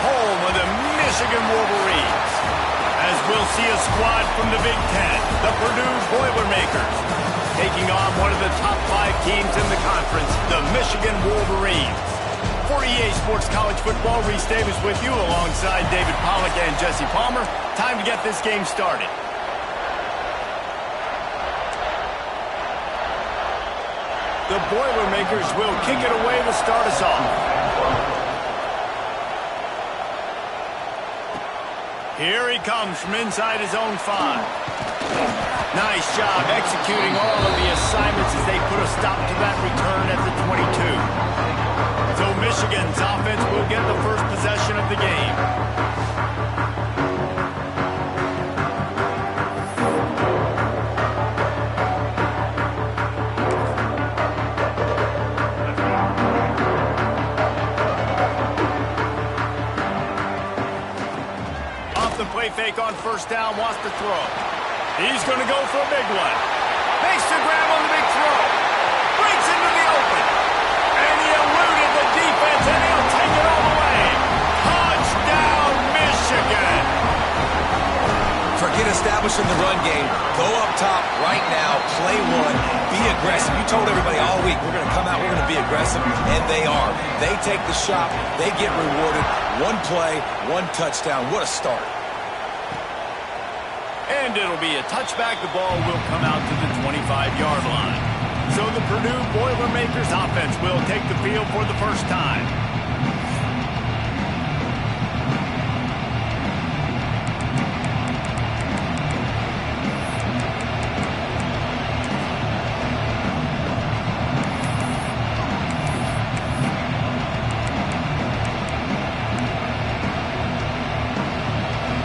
home of the Michigan Wolverines. As we'll see a squad from the Big Ten, the Purdue Boilermakers, taking on one of the top 5 teams in the conference, the Michigan Wolverines. For EA Sports College Football, Reese Davis with you alongside David Pollack and Jesse Palmer. Time to get this game started. The Boilermakers will kick it away to start us off. Here he comes from inside his own 5. Nice job executing all of the assignments as they put a stop to that return at the 22. So Michigan's offense will get the first possession of the game. Off the play fake on first down, wants to throw. He's going to go for a big one. Makes the grab on the big throw. Breaks into the open. And he eluded the defense, and he'll take it all the way. Touchdown, Michigan. Forget establishing the run game. Go up top right now, play one, be aggressive. You told everybody all week, we're going to come out, we're going to be aggressive, and they are. They take the shot, they get rewarded. One play, one touchdown. What a start. And it'll be a touchback. The ball will come out to the 25-yard line. So the Purdue Boilermakers offense will take the field for the first time.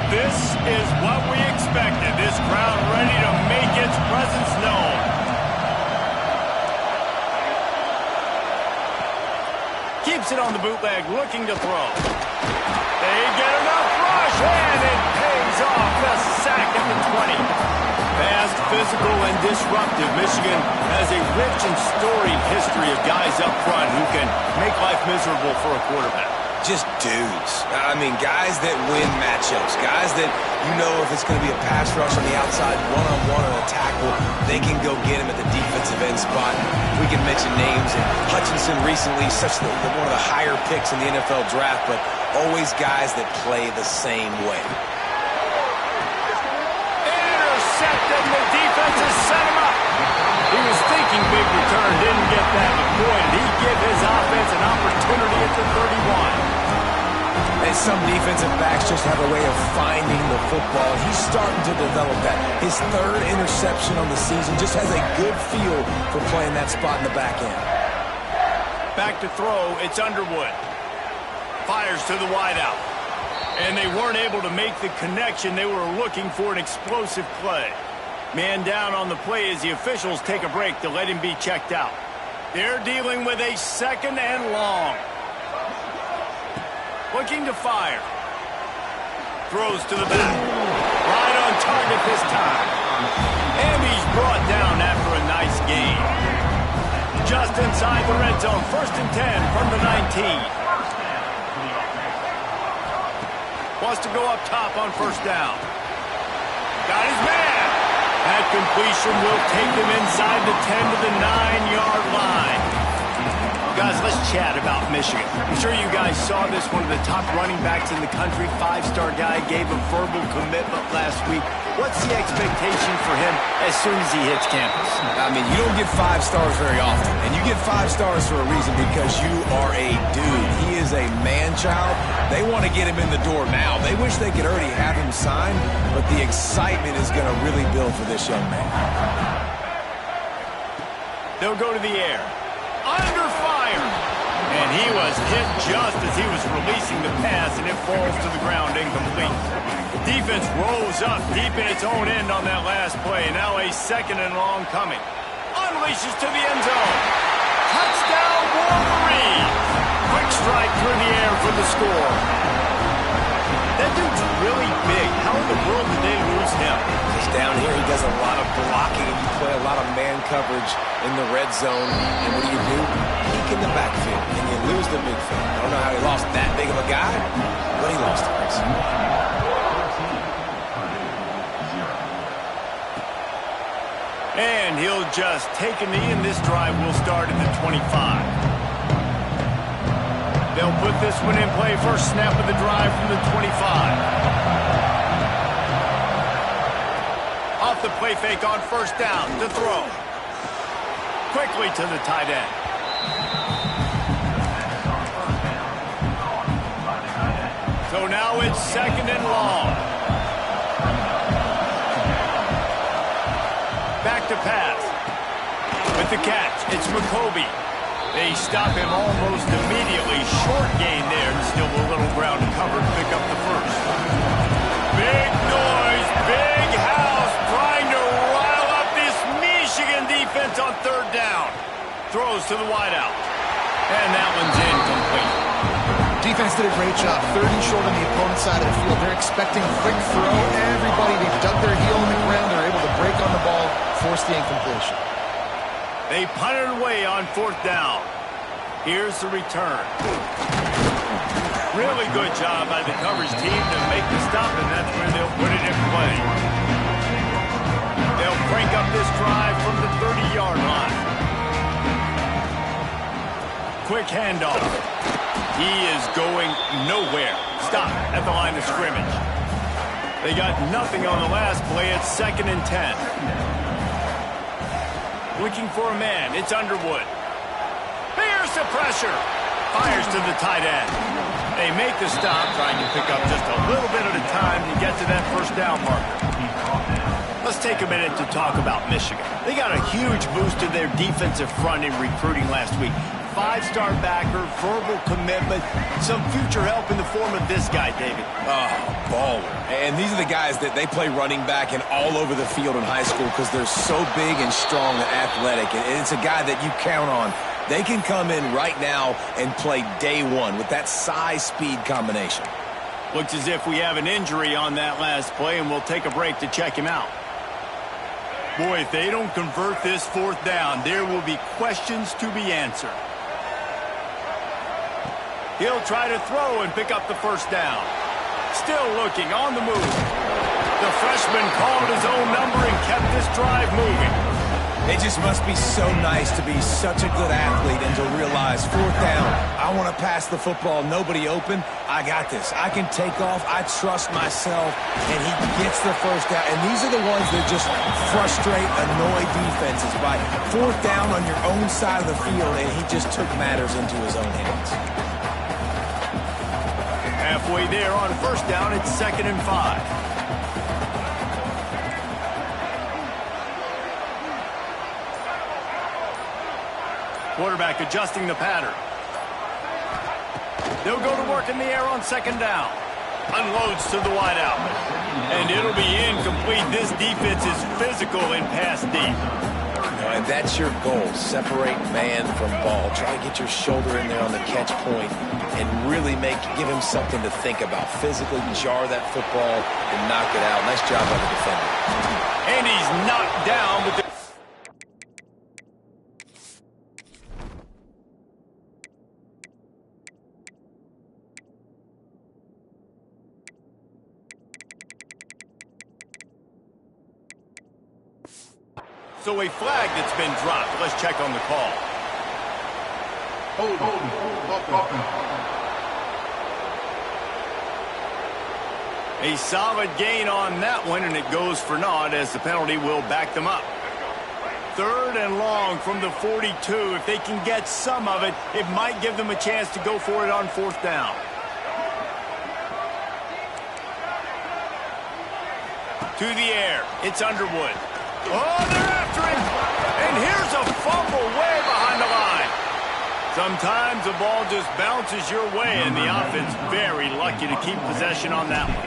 This is what we expected. This crowd ready to make its presence known. Keeps it on the bootleg, looking to throw. They get enough rush, and it pays off. The sack at the 20. Fast, physical, and disruptive. Michigan has a rich and storied history of guys up front who can make life miserable for a quarterback. Just dudes. I mean, guys that win matchups. Guys that, you know, if it's going to be a pass rush on the outside, one-on-one on a tackle, they can go get him at the defensive end spot. We can mention names. And Hutchinson recently, one of the higher picks in the NFL draft, but always guys that play the same way. Intercepted, and the defense has set him up. He was thinking big return, didn't get that, but boy, did he give his offense an opportunity at the 31. And some defensive backs just have a way of finding the football. He's starting to develop that. His 3rd interception on the season, just has a good feel for playing that spot in the back end. Back to throw, it's Underwood. Fires to the wideout. And they weren't able to make the connection. They were looking for an explosive play. Man down on the play as the officials take a break to let him be checked out. They're dealing with a 2nd and long. Looking to fire. Throws to the back. Right on target this time. And he's brought down after a nice gain. Just inside the red zone. 1st and 10 from the 19. Wants to go up top on first down. Got his man. That completion will take them inside the 10 to the 9-yard line. Guys, let's chat about Michigan. I'm sure you guys saw this. One of the top running backs in the country, 5-star guy, gave a verbal commitment last week. What's the expectation for him as soon as he hits campus? I mean, you don't get 5 stars very often. And you get 5 stars for a reason, because you are a dude. He is a man-child. They want to get him in the door now. They wish they could already have him signed, but the excitement is going to really build for this young man. They'll go to the air. Under fire. And he was hit just as he was releasing the pass, and it falls to the ground incomplete. Defense rose up deep in its own end on that last play. Now a 2nd and long coming. Unleashes to the end zone. Touchdown, Wolverines. Quick strike through the air for the score. That dude's really big. How in the world did they lose him? Just down here, he does a lot of blocking, and you play a lot of man coverage in the red zone. And what do? Peek in the backfield, and you lose the midfield. I don't know how he lost that big of a guy, but he lost it. And he'll just take a knee, and this drive will start at the 25. They'll put this one in play. First snap of the drive from the 25. Off the play fake on first down to throw. Quickly to the tight end. So now it's second and long. Back to pass. With the catch, it's McCoby. They stop him almost immediately. Short gain there. Still a little ground to cover to pick up the first. Big noise, big house, trying to rile up this Michigan defense on third down. Throws to the wideout. And that one's incomplete. Defense did a great job. Third and short on the opponent's side of the field. They're expecting a quick throw. Everybody, they dug their heel in the ground. They're able to break on the ball, force the incompletion. They punted away on fourth down. Here's the return. Really good job by the coverage team to make the stop, and that's where they'll put it in play. They'll crank up this drive from the 30-yard line. Quick handoff. He is going nowhere. Stop at the line of scrimmage. They got nothing on the last play. It's second and 10. Looking for a man. It's Underwood. Here's the pressure. Fires to the tight end. They make the stop, trying to pick up just a little bit at a time to get to that first down marker. Let's take a minute to talk about Michigan. They got a huge boost to their defensive front in recruiting last week. Five-star backer, verbal commitment, some future help in the form of this guy, David. Oh, baller. And these are the guys that they play running back and all over the field in high school because they're so big and strong and athletic. And it's a guy that you count on. They can come in right now and play day one with that size-speed combination. Looks as if we have an injury on that last play, and we'll take a break to check him out. Boy, if they don't convert this fourth down, there will be questions to be answered. He'll try to throw and pick up the first down. Still looking on the move. The freshman called his own number and kept this drive moving. It just must be so nice to be such a good athlete and to realize fourth down, I want to pass the football, nobody open, I got this. I can take off, I trust myself, and he gets the first down. And these are the ones that just frustrate, annoy defenses by fourth down on your own side of the field, and he just took matters into his own hands. Halfway there on first down, it's second and 5. Quarterback adjusting the pattern. They'll go to work in the air on second down. Unloads to the wideout. And it'll be incomplete. This defense is physical in pass deep. And that's your goal. Separate man from ball. Try to get your shoulder in there on the catch point and really give him something to think about. Physically jar that football and knock it out. Nice job by the defender. And he's knocked down with the So a flag that's been dropped. Let's check on the call. A solid gain on that one, and it goes for naught as the penalty will back them up. Third and long from the 42. If they can get some of it, it might give them a chance to go for it on fourth down. To the air. It's Underwood. Oh, they're after him. And here's a fumble way behind the line. Sometimes the ball just bounces your way, and the offense very lucky to keep possession on that one.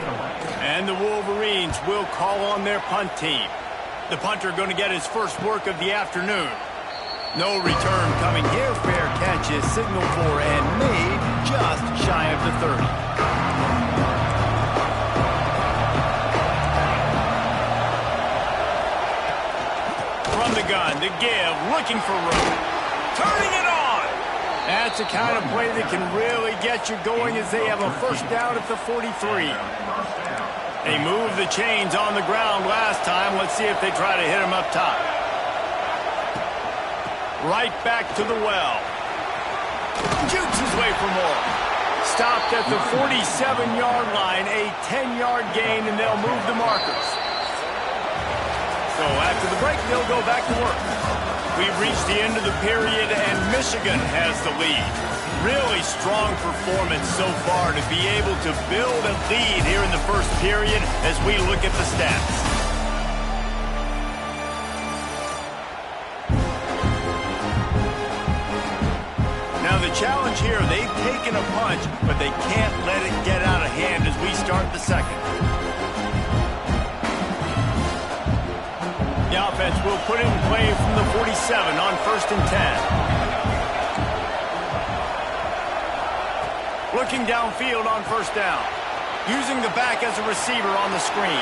And the Wolverines will call on their punt team. The punter going to get his first work of the afternoon. No return coming here. Fair catch is signaled for and made just shy of the 30. From the gun, the give, looking for room. Turning it on. That's the kind of play that can really get you going as they have a first down at the 43. They moved the chains on the ground last time. Let's see if they try to hit him up top. Right back to the well. Jukes his way for more. Stopped at the 47-yard line, a 10-yard gain, and they'll move the markers. So after the break, they'll go back to work. We've reached the end of the period, and Michigan has the lead. Really strong performance so far to be able to build a lead here in the first period as we look at the stats. Now the challenge here, they've taken a punch, but they can't let it get out of hand as we start the second. The offense will put it in play from the 47 on 1st and 10. Looking downfield on 1st down. Using the back as a receiver on the screen.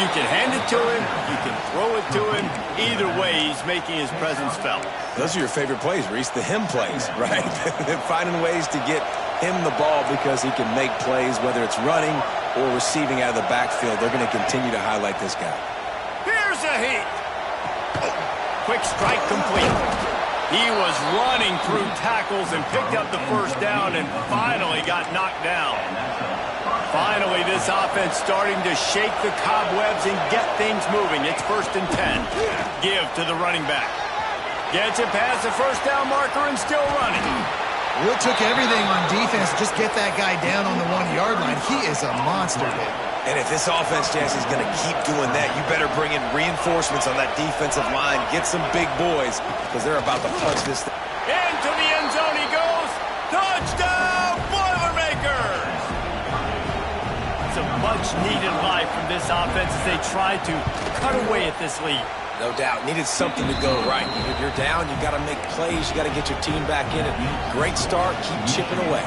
You can hand it to him. You can throw it to him. Either way, he's making his presence felt. Those are your favorite plays, Reese, the him plays, right? Finding ways to get him the ball because he can make plays, whether it's running or receiving out of the backfield. They're going to continue to highlight this guy. Here's a heat. Quick strike complete. He was running through tackles and picked up the first down and finally got knocked down. Finally, this offense starting to shake the cobwebs and get things moving. It's 1st and 10. Give to the running back. Gets it past the first down marker and still running. Well, it took everything on defense to just get that guy down on the 1-yard line. He is a monster, man. And if this offense, Jesse, is going to keep doing that, you better bring in reinforcements on that defensive line. Get some big boys because they're about to punch this thing. Into the end zone he goes. Touchdown, Boilermakers! It's a much-needed life from this offense as they try to cut away at this lead. No doubt. Needed something to go right. If you're down, you got to make plays. You got to get your team back in it. Great start. Keep chipping away.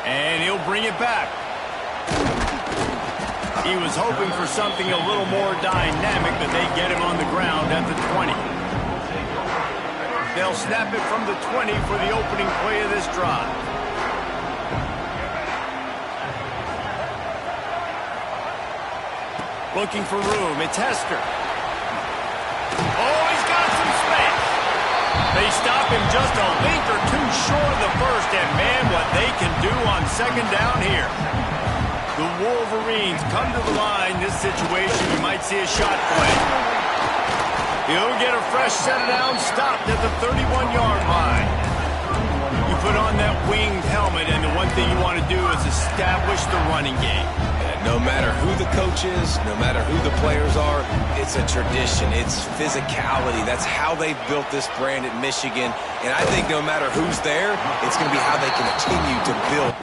And he'll bring it back. He was hoping for something a little more dynamic, but they get him on the ground at the 20. They'll snap it from the 20 for the opening play of this drive. Looking for room. It's Hester. Oh, he's got some space. They stop him just a length or two short of the first, and man, what they can do on 2nd down here. The Wolverines come to the line. This situation, you might see a shot play. He'll get a fresh set down, stopped at the 31-yard line. You put on that winged helmet, and the one thing you want to do is establish the running game. No matter who the coach is, no matter who the players are, it's a tradition. It's physicality. That's how they've built this brand at Michigan. And I think no matter who's there, it's going to be how they continue to build.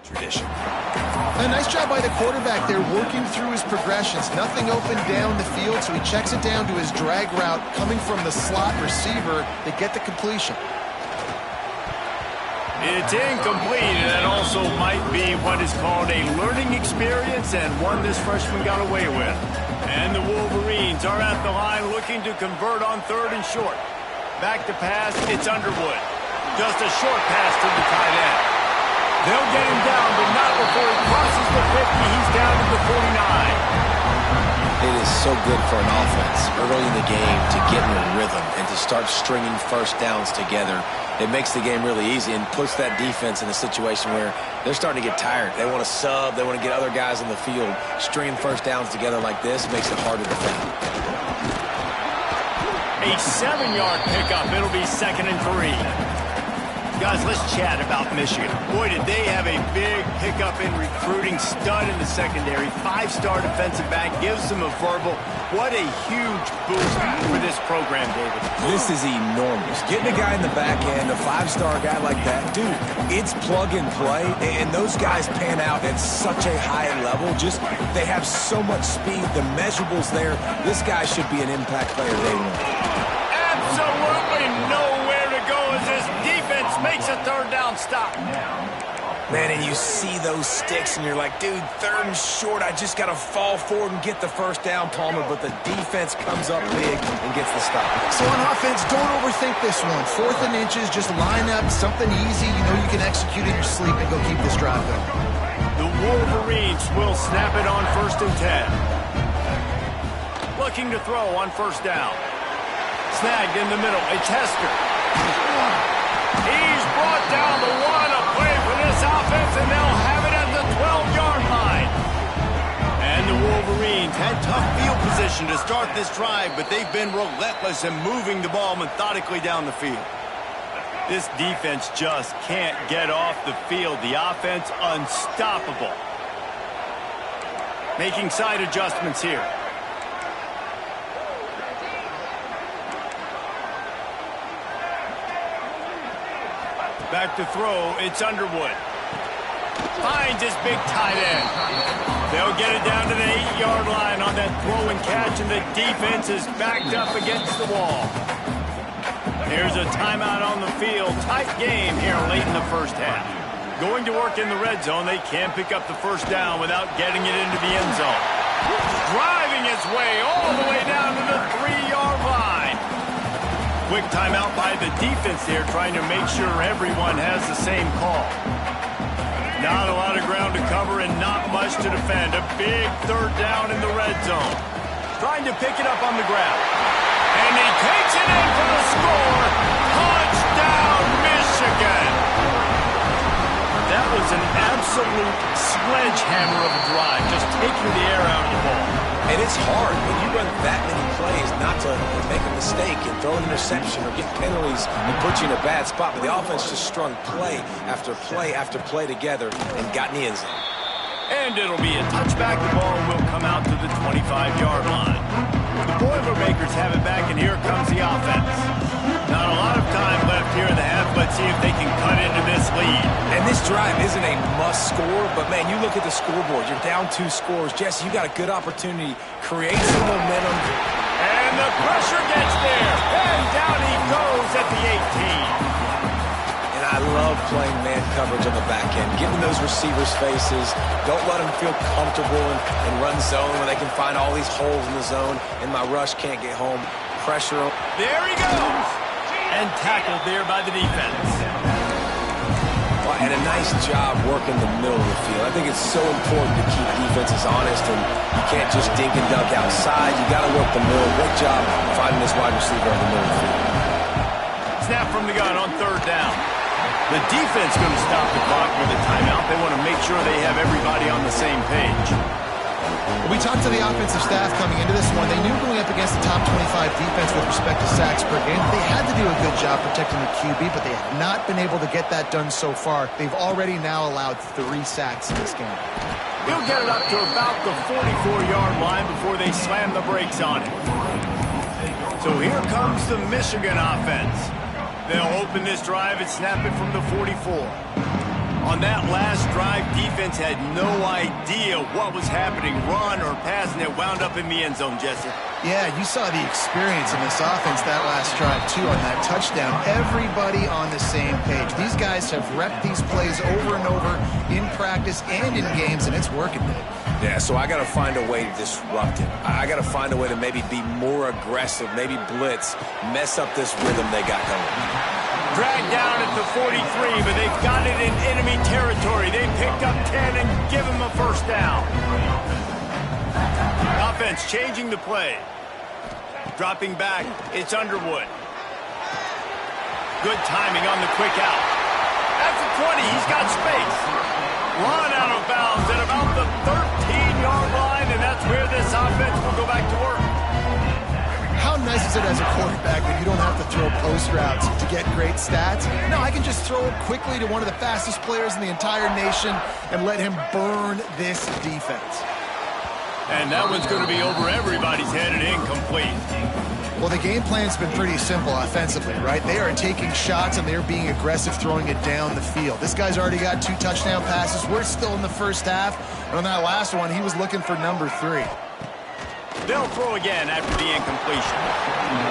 Tradition. A nice job by the quarterback there, working through his progressions. Nothing open down the field, so he checks it down to his drag route coming from the slot receiver. They get the completion. It's incomplete, and that also might be what is called a learning experience and one this freshman got away with. And the Wolverines are at the line looking to convert on 3rd and short. Back to pass, it's Underwood. Just a short pass to the tight end. They'll get him down, but not before he crosses the 50. He's down to the 49. It is so good for an offense early in the game to get in a rhythm and to start stringing first downs together. It makes the game really easy and puts that defense in a situation where they're starting to get tired. They want to sub. They want to get other guys on the field. Stringing first downs together like this makes it hard to defend. A 7-yard pickup. It'll be 2nd and 3. Guys, let's chat about Michigan. Boy, did they have a big pickup in recruiting. Stud in the secondary. 5-star defensive back. Gives them a verbal. What a huge boost for this program, David. This is enormous. Getting a guy in the back end, a 5-star guy like that, dude, it's plug and play, and those guys pan out at such a high level. Just, they have so much speed. The measurables there. This guy should be an impact player day one. Absolutely nowhere to go as this stop. Man, and you see those sticks, and you're like, dude, 3rd and short. I just got to fall forward and get the first down, Palmer. But the defense comes up big and gets the stop. So on offense, don't overthink this one. 4th and inches, just line up, something easy. You know you can execute in your sleep and go keep this drive going. The Wolverines will snap it on 1st and 10. Looking to throw on 1st down. Snagged in the middle. It's Hester. He's brought down the one. A play for this offense, and they'll have it at the 12-yard line. And the Wolverines had tough field position to start this drive, but they've been relentless in moving the ball methodically down the field. This defense just can't get off the field. The offense unstoppable. Making side adjustments here. Back to throw, it's Underwood. Finds his big tight end. They'll get it down to the 8-yard line on that throw and catch, and the defense is backed up against the wall. Here's a timeout on the field. Tight game here late in the 1st half. Going to work in the red zone. They can't pick up the 1st down without getting it into the end zone. Driving his way all the way down to the 3-yard line. Quick timeout by the defense there, trying to make sure everyone has the same call. Not a lot of ground to cover and not much to defend. A big 3rd down in the red zone. Trying to pick it up on the ground. And he takes it in for the score. Touchdown, Michigan. That was an absolute sledgehammer of a drive, just taking the air out of the ball. And it's hard when you run that many plays not to make a mistake and throw an interception or get penalties and put you in a bad spot. But the offense just strung play after play after play together and got in the end zone. And it'll be a touchback. The ball will come out to the 25-yard line. The Boilermakers have it back, and here comes the offense. Not a lot of time left here in the half. Let's see if they can cut into this lead. And this drive isn't a must score, but, man, you look at the scoreboard. You're down 2 scores. Jesse, you got a good opportunity. Create some momentum. And the pressure gets there. And down he goes at the 18. And I love playing man coverage on the back end. Giving those receivers faces. Don't let them feel comfortable and run zone when they can find all these holes in the zone. And my rush can't get home. Pressure. There he goes. And tackled there by the defense. Well, and a nice job working the middle of the field. I think it's so important to keep defenses honest, and you can't just dink and dunk outside. You got to work the middle. Great job finding this wide receiver on the middle of the field. Snap from the gun on 3rd down. The defense going to stop the clock with a timeout. They want to make sure they have everybody on the same page. We talked to the offensive staff coming into this one. They knew going up against the top 25 defense with respect to sacks per game, they had to do a good job protecting the QB, but they have not been able to get that done so far. They've already now allowed 3 sacks in this game. He'll get it up to about the 44-yard line before they slam the brakes on it. So here comes the Michigan offense. They'll open this drive and snap it from the 44. On that last drive, defense had no idea what was happening, run or pass, and it wound up in the end zone, Jesse. Yeah, you saw the experience in this offense that last drive, too, on that touchdown. Everybody on the same page. These guys have repped these plays over and over in practice and in games, and it's working. Yeah, so I got to find a way to disrupt it. I got to find a way to maybe be more aggressive, maybe blitz, mess up this rhythm they got going. Dragged down at the 43, but they've got it in enemy territory. They picked up 10 and give him a 1st down. Offense changing the play. Dropping back, it's Underwood. Good timing on the quick out. At the 20, he's got space. Run out of bounds at about the 13-yard line, and that's where this offense will go back to work. How nice is it as a quarterback that you don't have to throw post routes to get great stats? No, I can just throw it quickly to one of the fastest players in the entire nation and let him burn this defense. And that one's going to be over everybody's head and incomplete. Well, the game plan's been pretty simple offensively, right? They are taking shots and they're being aggressive throwing it down the field. This guy's already got 2 touchdown passes. We're still in the 1st half. And on that last one, he was looking for number 3. They'll throw again after the incompletion.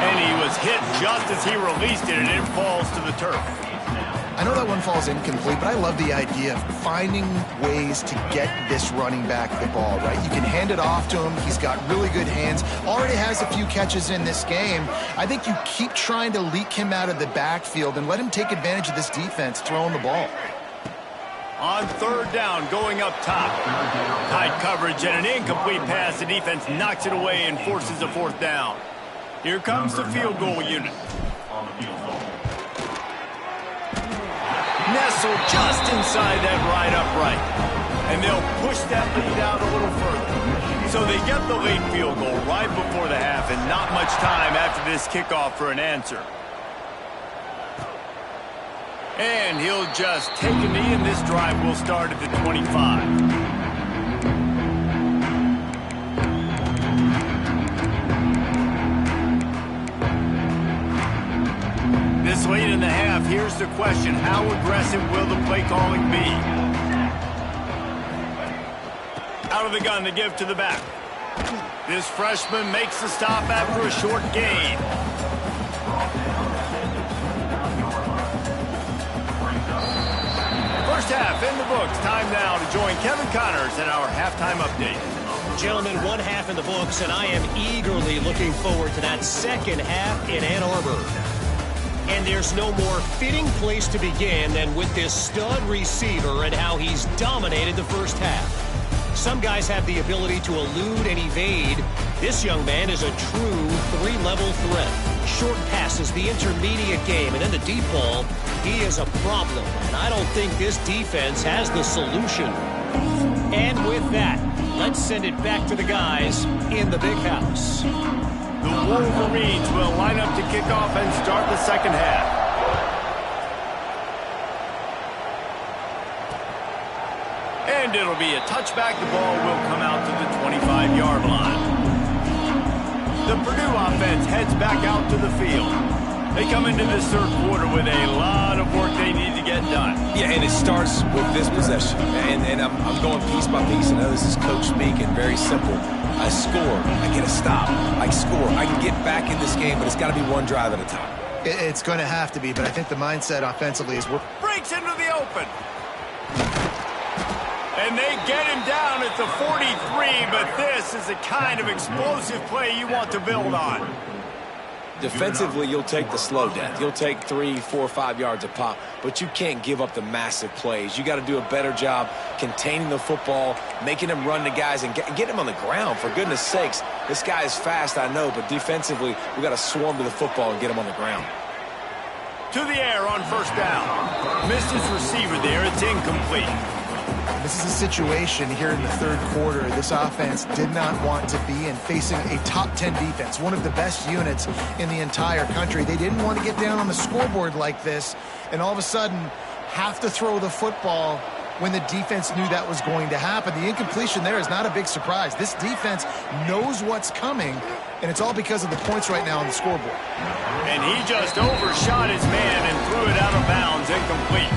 And he was hit just as he released it, and it falls to the turf. I know that one falls incomplete, but I love the idea of finding ways to get this running back the ball, right? You can hand it off to him. He's got really good hands. Already has a few catches in this game. I think you keep trying to leak him out of the backfield and let him take advantage of this defense throwing the ball. On third down, going up top. Tight coverage and an incomplete pass. The defense knocks it away and forces a fourth down. Here comes the field goal unit. Nestled just inside that right upright. And they'll push that lead out a little further. So they get the late field goal right before the half and not much time after this kickoff for an answer. And he'll just take a knee, and this drive will start at the 25. This late in the half, here's the question. How aggressive will the play calling be? Out of the gun to give to the back. This freshman makes the stop after a short gain. First half in the books. Time now to join Kevin Connors in our halftime update. Gentlemen, one half in the books, and I am eagerly looking forward to that second half in Ann Arbor. And there's no more fitting place to begin than with this stud receiver and how he's dominated the first half. Some guys have the ability to elude and evade. This young man is a true three-level threat. Short passes, the intermediate game, and then the deep ball, he is a problem. And I don't think this defense has the solution. And with that, let's send it back to the guys in the big house. The Wolverines will line up to kick off and start the second half. And it'll be a touchback. The ball will come out to the 25-yard line. The Purdue offense heads back out to the field. They come into this third quarter with a lot of work they need to get done. Yeah, and it starts with this possession. And I'm going piece by piece. I know this is coach speak and very simple. I score, I get a stop, I score. I can get back in this game, but it's got to be one drive at a time. It's going to have to be, but I think the mindset offensively is breaks into the open. And they get him down at the 43, but this is the kind of explosive play you want to build on. Defensively, you'll take the slow death. You'll take 3, 4, 5 yards a pop, but you can't give up the massive plays. You got to do a better job containing the football, making him run the guys, and get him on the ground, for goodness sakes. This guy is fast, I know, but defensively, we got to swarm to the football and get him on the ground. To the air on first down. Missed his receiver there. It's incomplete. This is a situation here in the third quarter this offense did not want to be in, facing a top 10 defense, one of the best units in the entire country. They didn't want to get down on the scoreboard like this and all of a sudden have to throw the football when the defense knew that was going to happen. The incompletion there is not a big surprise. This defense knows what's coming, and it's all because of the points right now on the scoreboard. And he just overshot his man and threw it out of bounds, incomplete.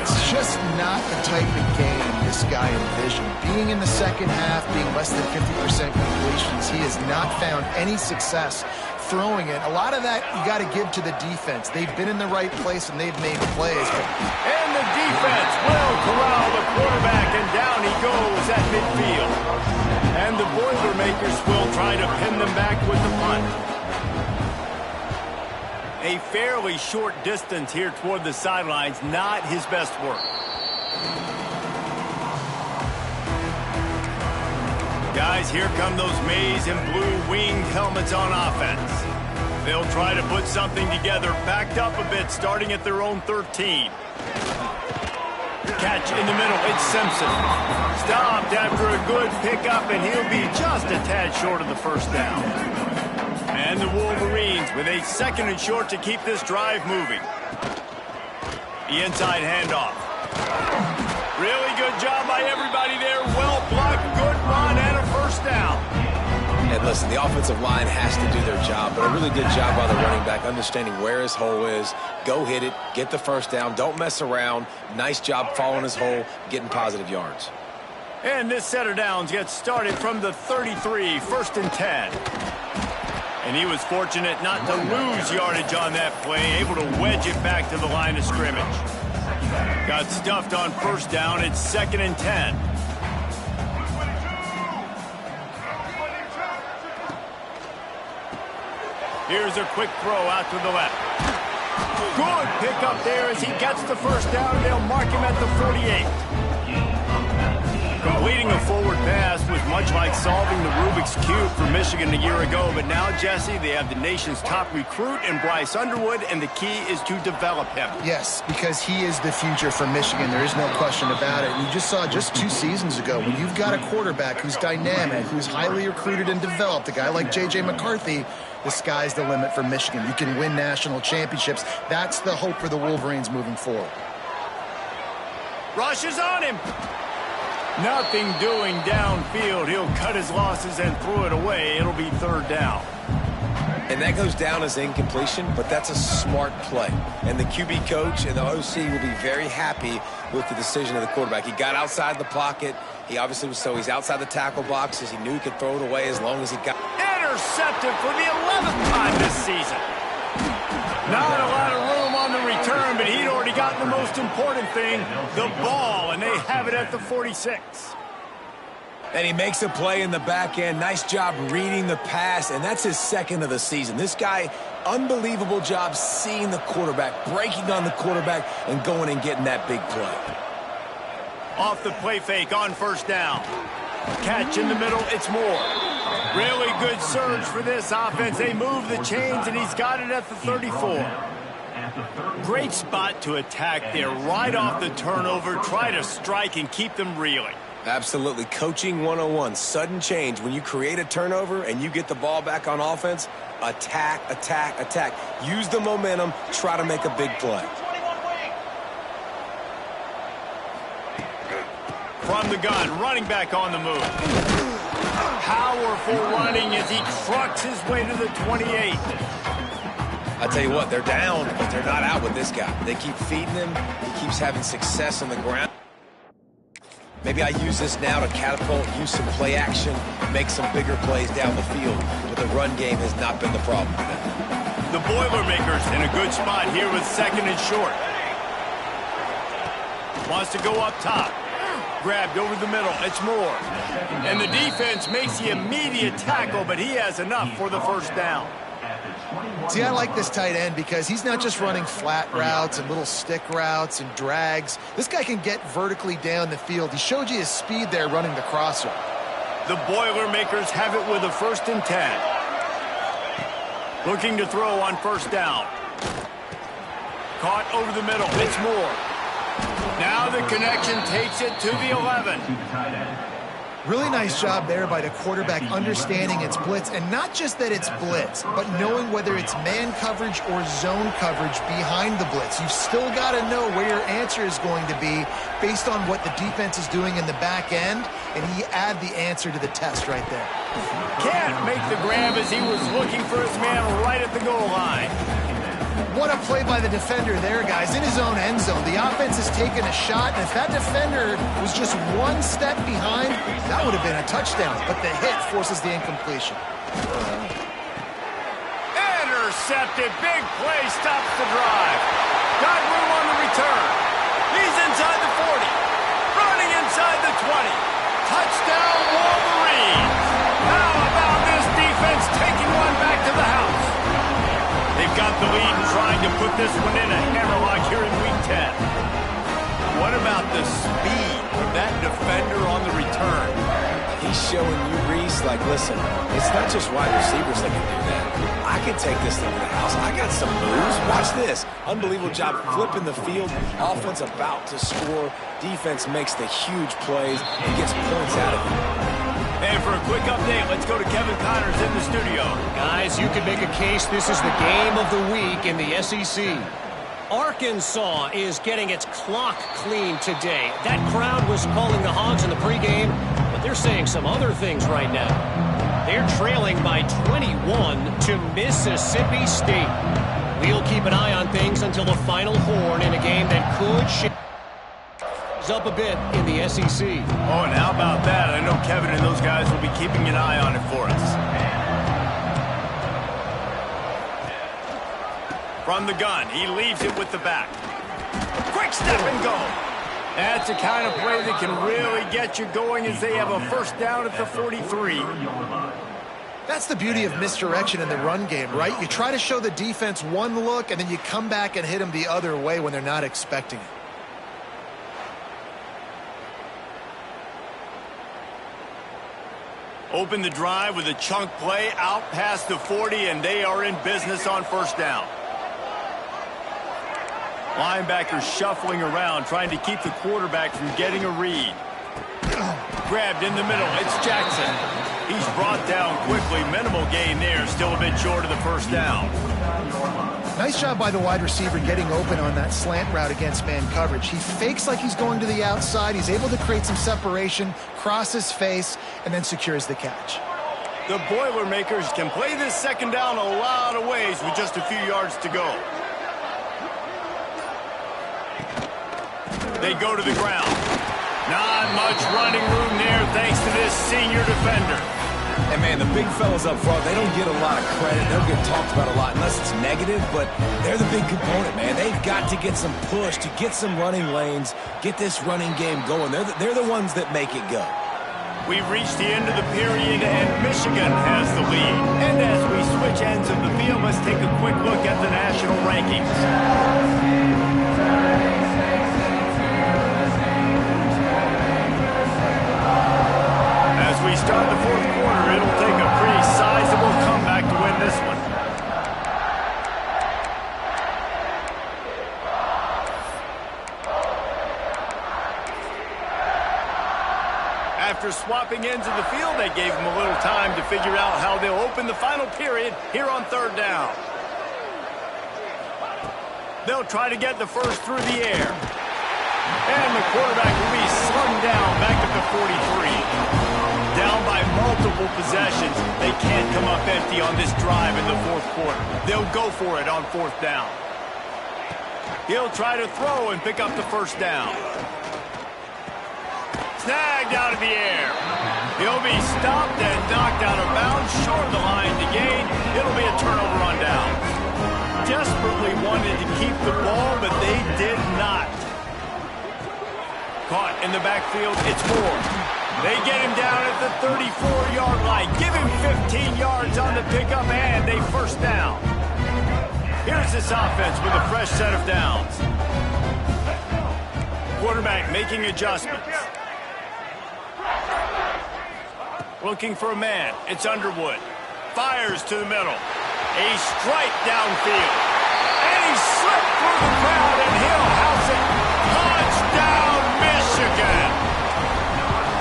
It's just not the type of game this guy envisioned. Being in the second half, being less than 50% completions, he has not found any success throwing it. A lot of that you got to give to the defense. They've been in the right place and they've made plays. And the defense will corral the quarterback, and down he goes at midfield. And the Boilermakers will try to pin them back with the punt. A fairly short distance here toward the sidelines, not his best work. Guys, here come those maize and blue winged helmets on offense. They'll try to put something together, backed up a bit, starting at their own 13. Catch in the middle, it's Simpson. Stopped after a good pickup, and he'll be just a tad short of the first down. And the Wolverines with a second and short to keep this drive moving. The inside handoff. Really good job by everybody there. Well blocked, good run, and a first down. And listen, the offensive line has to do their job, but a really good job by the running back, understanding where his hole is. Go hit it, get the first down, don't mess around. Nice job following his hole, getting positive yards. And this set of downs gets started from the 33, 1st and 10. And he was fortunate not to lose yardage on that play, able to wedge it back to the line of scrimmage. Got stuffed on first down. It's 2nd and 10. Here's a quick throw out to the left. Good pickup there as he gets the first down. They'll mark him at the 48. Completing a forward pass was much like solving the Rubik's Cube for Michigan a year ago. But now, Jesse, they have the nation's top recruit in Bryce Underwood, and the key is to develop him. Yes, because he is the future for Michigan. There is no question about it. And you just saw just 2 seasons ago, when you've got a quarterback who's dynamic, who's highly recruited and developed, a guy like J.J. McCarthy, the sky's the limit for Michigan. You can win national championships. That's the hope for the Wolverines moving forward. Rush is on him. Nothing doing downfield. He'll cut his losses and throw it away. It'll be 3rd down. And that goes down as incompletion, but that's a smart play. And the QB coach and the OC will be very happy with the decision of the quarterback. He got outside the pocket. He obviously was he's outside the tackle boxes. He knew he could throw it away as long as he got. Intercepted for the 11th time this season. Not a lot of room on the return, but he'd already gotten the most important thing, the ball, and they have it at the 46. And he makes a play in the back end. Nice job reading the pass, and that's his 2nd of the season. This guy, unbelievable job seeing the quarterback, breaking on the quarterback, and going and getting that big play. Off the play fake on first down. Catch in the middle, it's Moore. Really good surge for this offense. They move the chains, and he's got it at the 34. Great spot to attack there. Right off the turnover, try to strike and keep them reeling. Absolutely. Coaching 101. Sudden change. When you create a turnover and you get the ball back on offense, attack, attack, attack. Use the momentum. Try to make a big play. From the gun, running back on the move. Powerful running as he trucks his way to the 28. I tell you what, they're down, but they're not out with this guy. They keep feeding him. He keeps having success on the ground. Maybe I use this now to catapult, use some play action, make some bigger plays down the field. But the run game has not been the problem for them. The Boilermakers in a good spot here with 2nd and short. Wants to go up top. Grabbed over the middle. It's Moore. And the defense makes the immediate tackle, but he has enough for the first down. See, I like this tight end because he's not just running flat routes and little stick routes and drags. This guy can get vertically down the field. He showed you his speed there running the crosser. The Boilermakers have it with a 1st and 10. Looking to throw on first down. Caught over the middle. It's Moore. Now the connection takes it to the 11. Really nice job there by the quarterback understanding it's blitz, and not just that it's blitz, but knowing whether it's man coverage or zone coverage behind the blitz. You've still got to know where your answer is going to be based on what the defense is doing in the back end, and he add the answer to the test right there. Can't make the grab as he was looking for his man right at the goal line. What a play by the defender there, guys, in his own end zone. The offense has taken a shot, and if that defender was just one step behind, that would have been a touchdown. But the hit forces the incompletion. Intercepted. Big play stops the drive. Got room on the return. He's inside the 40. Running inside the 20. Touchdown, Wolverines. How about this defense taking one back to the house? They've got the lead and trying to put this one in a hammerlock here in Week 10. What about the speed of that defender on the return? He's showing you, Reese, like, listen, it's not just wide receivers that can do that. I can take this thing to the house. I got some moves. Watch this. Unbelievable job flipping the field. Offense about to score. Defense makes the huge plays and gets points out of it. And for a quick update, let's go to Kevin Connors in the studio. Guys, you could make a case this is the game of the week in the SEC. Arkansas is getting its clock cleaned today. That crowd was calling the Hogs in the pregame, but they're saying some other things right now. They're trailing by 21 to Mississippi State. We'll keep an eye on things until the final horn in a game that could shake up a bit in the SEC. Oh, and how about that? I know Kevin and those guys will be keeping an eye on it for us. From the gun, he leaves it with the back. Quick step and go. That's the kind of play that can really get you going as they have a first down at the 43. That's the beauty of misdirection in the run game, right? You try to show the defense one look, and then you come back and hit them the other way when they're not expecting it. Open the drive with a chunk play out past the 40, and they are in business on first down. Linebackers shuffling around, trying to keep the quarterback from getting a read. Grabbed in the middle. It's Jackson. He's brought down quickly. Minimal gain there. Still a bit short of the first down. Nice job by the wide receiver getting open on that slant route against man coverage. He fakes like he's going to the outside. He's able to create some separation, cross his face, and then secures the catch. The Boilermakers can play this second down a lot of ways with just a few yards to go. They go to the ground. Not much running room there thanks to this senior defender. And, man, the big fellas up front, they don't get a lot of credit. They'll get talked about a lot unless it's negative, but they're the big component, man. They've got to get some push, to get some running lanes, get this running game going. They're the ones that make it go. We've reached the end of the period, and Michigan has the lead. And as we switch ends of the field, let's take a quick look at the national rankings. As we start the fourth quarter, it'll take a pretty sizable comeback to win this one. After swapping ends of the field, they gave them a little time to figure out how they'll open the final period here on third down. They'll try to get the first through the air. And the quarterback will be slung down back at the 43. Down by multiple possessions, they can't come up empty on this drive in the fourth quarter. They'll go for it on fourth down. He'll try to throw and pick up the first down. Snagged out of the air. He'll be stopped and knocked out of bounds, short of the line to gain. It'll be a turnover on down. Desperately wanted to keep the ball, but they did not. Caught in the backfield, it's Moore. They get him down at the 34-yard line. Give him 15 yards on the pickup, and a first down. Here's this offense with a fresh set of downs. Quarterback making adjustments. Looking for a man. It's Underwood. Fires to the middle. A strike downfield. And he slipped through the crowd, and he'll house it. Touchdown, Michigan.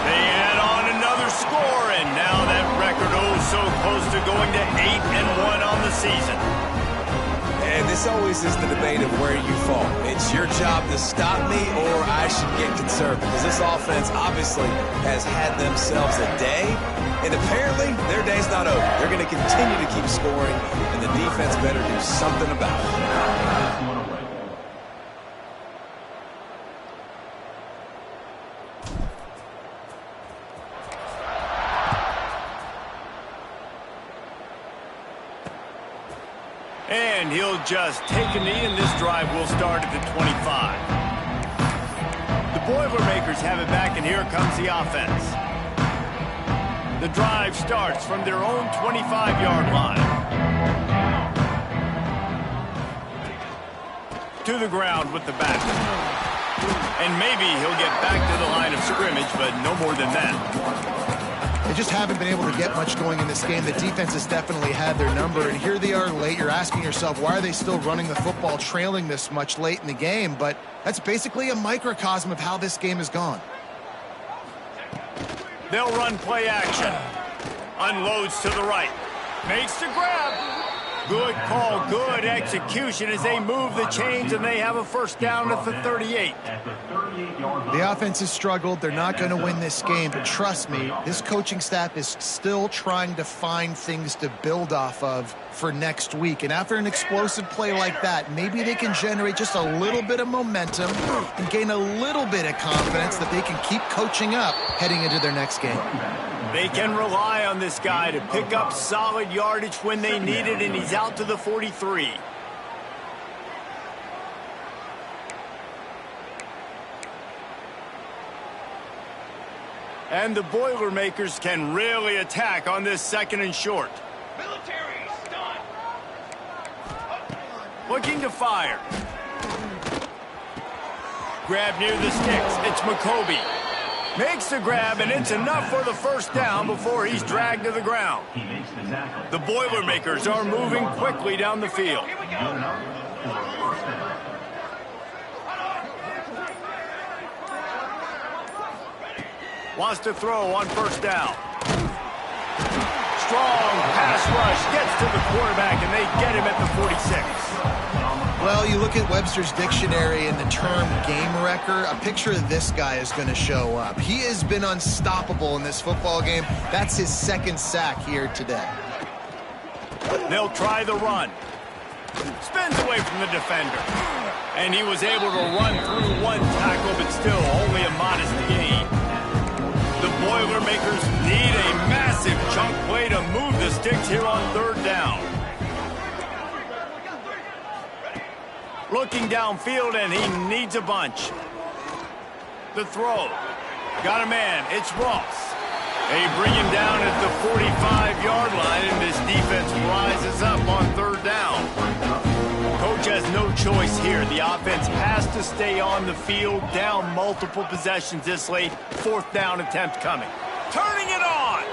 They add on another score, and now that record so close to going to 8-1 on the season. And this always is the debate of where you fall. It's your job to stop me, or I should get concerned, because this offense obviously has had themselves a day, and apparently their day's not over. They're going to continue to keep scoring, and the defense better do something about it. And he'll just take a knee, and this drive will start at the 25. The Boilermakers have it back, and here comes the offense. The drive starts from their own 25-yard line. To the ground with the back. And maybe he'll get back to the line of scrimmage, but no more than that. They just haven't been able to get much going in this game. The defense has definitely had their number, and here they are late. You're asking yourself, why are they still running the football trailing this much late in the game? But that's basically a microcosm of how this game has gone. They'll run play action. Unloads to the right. Makes the grab. Good call, good execution as they move the chains, and they have a first down at the 38. The offense has struggled. They're not going to win this game, but trust me, this coaching staff is still trying to find things to build off of for next week. And after an explosive play like that, maybe they can generate just a little bit of momentum and gain a little bit of confidence that they can keep coaching up heading into their next game. They can rely on this guy to pick up solid yardage when they need it, and he's out to the 43. And the Boilermakers can really attack on this 2nd and short. Military, stun. Looking to fire. Grab near the sticks. It's McCoby. Makes the grab, and it's enough for the 1st down before he's dragged to the ground. The Boilermakers are moving quickly down the field. Here we go. Wants to throw on 1st down. Strong pass rush gets to the quarterback, and they get him at the 46. Well, you look at Webster's dictionary and the term game wrecker, a picture of this guy is going to show up. He has been unstoppable in this football game. That's his 2nd sack here today. They'll try the run. Spins away from the defender. And he was able to run through 1 tackle, but still only a modest gain. The Boilermakers need a massive chunk play to move the sticks here on 3rd down. Looking downfield, and he needs a bunch. The throw. Got a man. It's Ross. They bring him down at the 45-yard line, and this defense rises up on 3rd down. Coach has no choice here. The offense has to stay on the field, down multiple possessions this late. 4th down attempt coming. Turning it on.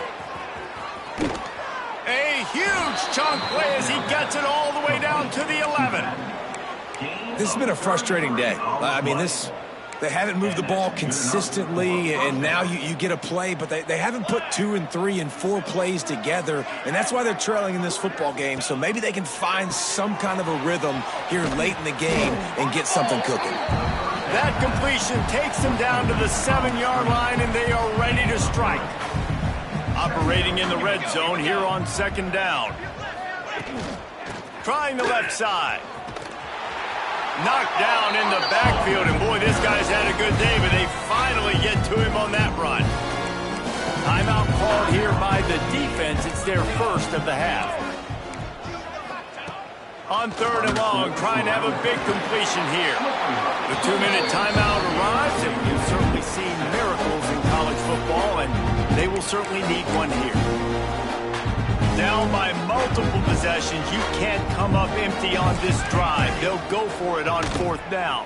A huge chunk play as he gets it all the way down to the 11. This has been a frustrating day. I mean, they haven't moved the ball consistently, and now you get a play, but they haven't put 2 and 3 and 4 plays together, and that's why they're trailing in this football game. So maybe they can find some kind of a rhythm here late in the game and get something cooking. That completion takes them down to the 7-yard line, and they are ready to strike. Operating in the red zone here on 2nd down. Trying the left side. Knocked down in the backfield, and boy, this guy's had a good day, but they finally get to him on that run. Timeout called here by the defense. It's their 1st of the half. On 3rd and long, trying to have a big completion here. The 2-minute timeout arrives, and we've certainly seen miracles in college football, and they will certainly need one here. Down by multiple possessions, you can't come up empty on this drive. They'll go for it on 4th down.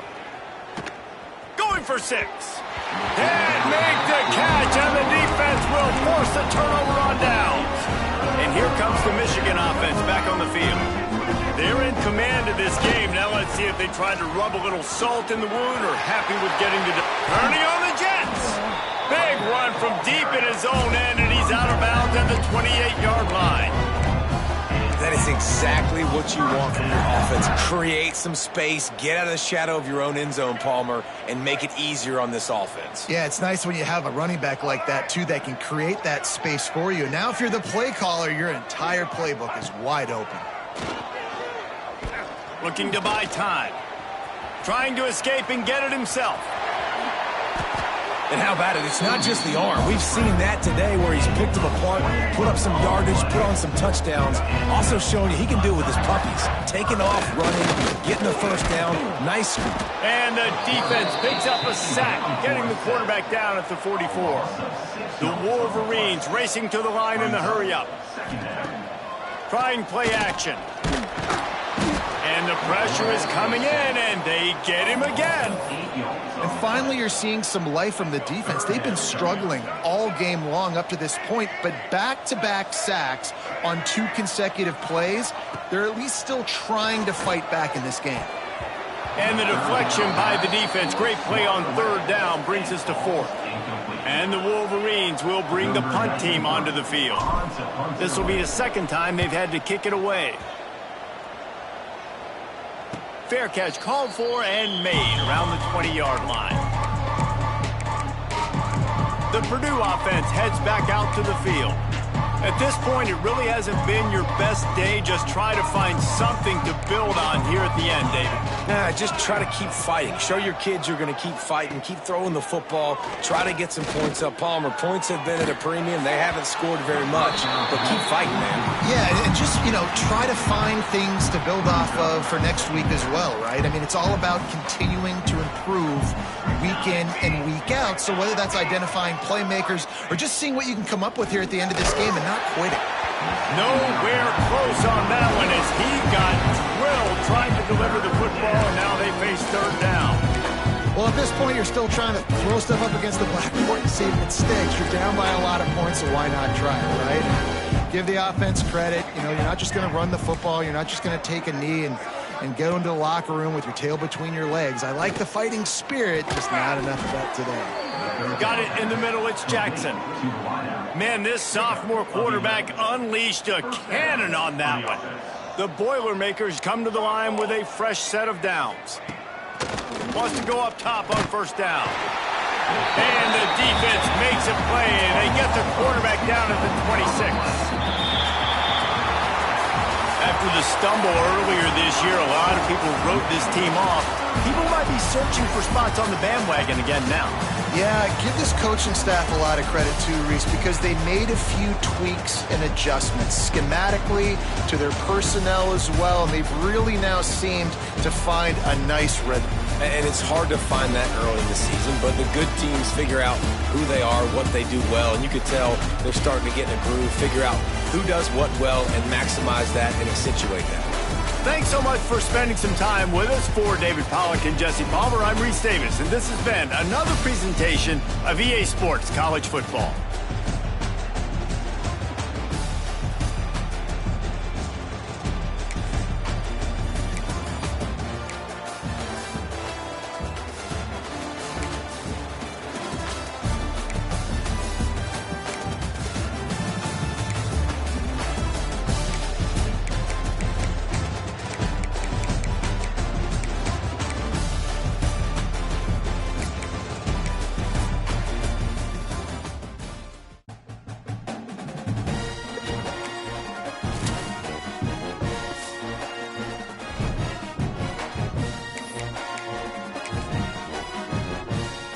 Going for 6. And make the catch, and the defense will force a turnover on downs. And here comes the Michigan offense back on the field. They're in command of this game. Now let's see if they try to rub a little salt in the wound or happy with getting to turning on the Jets. Big run from deep in his own end, and he's out of bounds at the 28-yard line. That is exactly what you want from your offense. Create some space, get out of the shadow of your own end zone, Palmer, and make it easier on this offense. Yeah, it's nice when you have a running back like that, too, that can create that space for you. Now, if you're the play caller, your entire playbook is wide open. Looking to buy time. Trying to escape and get it himself. And how about it? It's not just the arm. We've seen that today where he's picked them apart, put up some yardage, put on some touchdowns. Also showing you he can do it with his puppies. Taking off, running, getting the 1st down. Nice. And the defense picks up a sack, getting the quarterback down at the 44. The Wolverines racing to the line in the hurry-up. Trying play action. And the pressure is coming in, and they get him again. And finally, you're seeing some life from the defense. They've been struggling all game long up to this point, but back-to-back sacks on 2 consecutive plays, they're at least still trying to fight back in this game. And the deflection by the defense, great play on 3rd down, brings us to 4th. And the Wolverines will bring the punt team onto the field. This will be the 2nd time they've had to kick it away. Fair catch called for and made around the 20-yard line. The Purdue offense heads back out to the field. At this point, it really hasn't been your best day. Just try to find something to build on here at the end, David. Just try to keep fighting. Show your kids you're going to keep fighting. Keep throwing the football. Try to get some points up. Palmer, points have been at a premium. They haven't scored very much, but keep fighting, man. Yeah, and just, try to find things to build off of for next week as well, right? I mean, it's all about continuing to improve week in and week out. So whether that's identifying playmakers or just seeing what you can come up with here at the end of this game and not quitting. Nowhere close on that one as he got drilled trying to deliver the football, and now they face third down. Well, at this point, you're still trying to throw stuff up against the blackboard and see if it sticks. You're down by a lot of points, so why not try it, right? Give the offense credit. You're not just going to run the football. You're not just going to take a knee and go into the locker room with your tail between your legs. I like the fighting spirit, just not enough of that today. Got it in the middle. It's Jackson. Man, this sophomore quarterback unleashed a cannon on that one. The Boilermakers come to the line with a fresh set of downs. Wants to go up top on first down. And the defense makes a play, and they get the quarterback down at the 26. After the stumble earlier this year, a lot of people wrote this team off. People might be searching for spots on the bandwagon again now. Yeah, give this coaching staff a lot of credit too, Reese, because they made a few tweaks and adjustments schematically to their personnel as well, and they've really now seemed to find a nice rhythm. And it's hard to find that early in the season, but the good teams figure out who they are, what they do well, and you could tell they're starting to get in a groove, figure out who does what well, and maximize that and accentuate that. Thanks so much for spending some time with us. For David Pollack and Jesse Palmer, I'm Reese Davis, and this has been another presentation of EA Sports College Football.